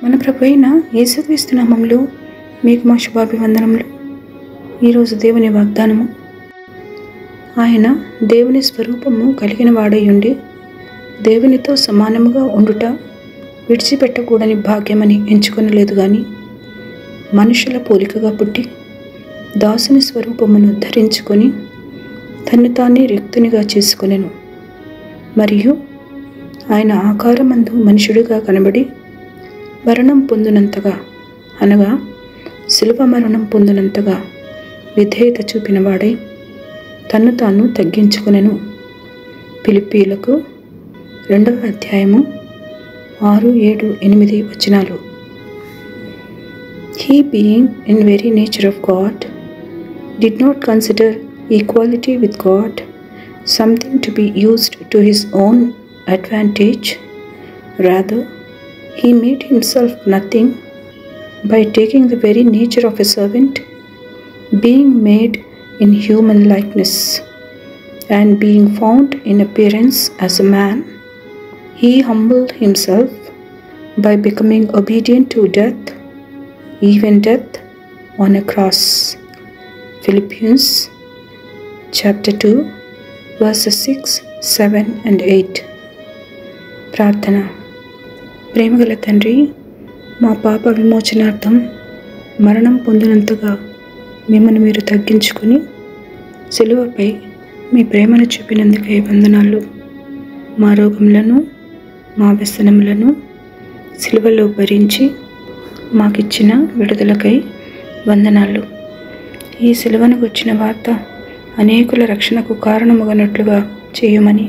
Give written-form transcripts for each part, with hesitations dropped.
మన ప్రభు అయిన యేసుక్రీస్తు నామములో మీకు మా శుభాభివందనములు. ఈరోజు దేవుని వాగ్దానము. ఆయన దేవుని స్వరూపము కలిగిన వాడై ఉండి దేవునితో సమానముగా ఉండుట విడిచిపెట్టకూడని భాగ్యమని ఎంచుకొనలేదు గాని, మనుషుల పోలికగా పుట్టి దాసుని స్వరూపమును ధరించుకొని తన్ను తానే రిక్తునిగా చేసుకొనెను. మరియు ఆయన ఆకారమందు మనుషుడిగా కనబడి మరణం పొందినంతగా, అనగా శిలువ మరణం పొందినంతగా విధేయత చూపిన వాడై తన్ను తాను తగ్గించుకొనెను. ఫిలిప్పీయులకు 2వ అధ్యాయము 6, 7, 8 వచనాలు. He being in very nature of God did not consider equality with God something to be used to his own advantage. Rather, he made himself nothing by taking the very nature of a servant, being made in human likeness, and being found in appearance as a man, he humbled himself by becoming obedient to death, even death on a cross. Philippians chapter 2 verses 6, 7 and 8. ప్రార్థన. ప్రేమగల తండ్రి, మా పాప విమోచనార్థం మరణం పొందినంతగా మిమ్మల్ని మీరు తగ్గించుకొని సిలువపై మీ ప్రేమను చూపినందుకై వందనాలు. మా రోగములను, మా వ్యసనములను సిలువలో భరించి మాకిచ్చిన విడుదలకై వందనాలు. ఈ సిలువను గుర్చిన వార్త అనేకుల రక్షణకు కారణముగానట్లుగా చేయమని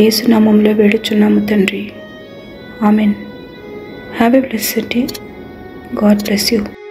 యేసు నామములో వేడుచున్నాము తండ్రి. Amen. Have a blessed day. God bless you.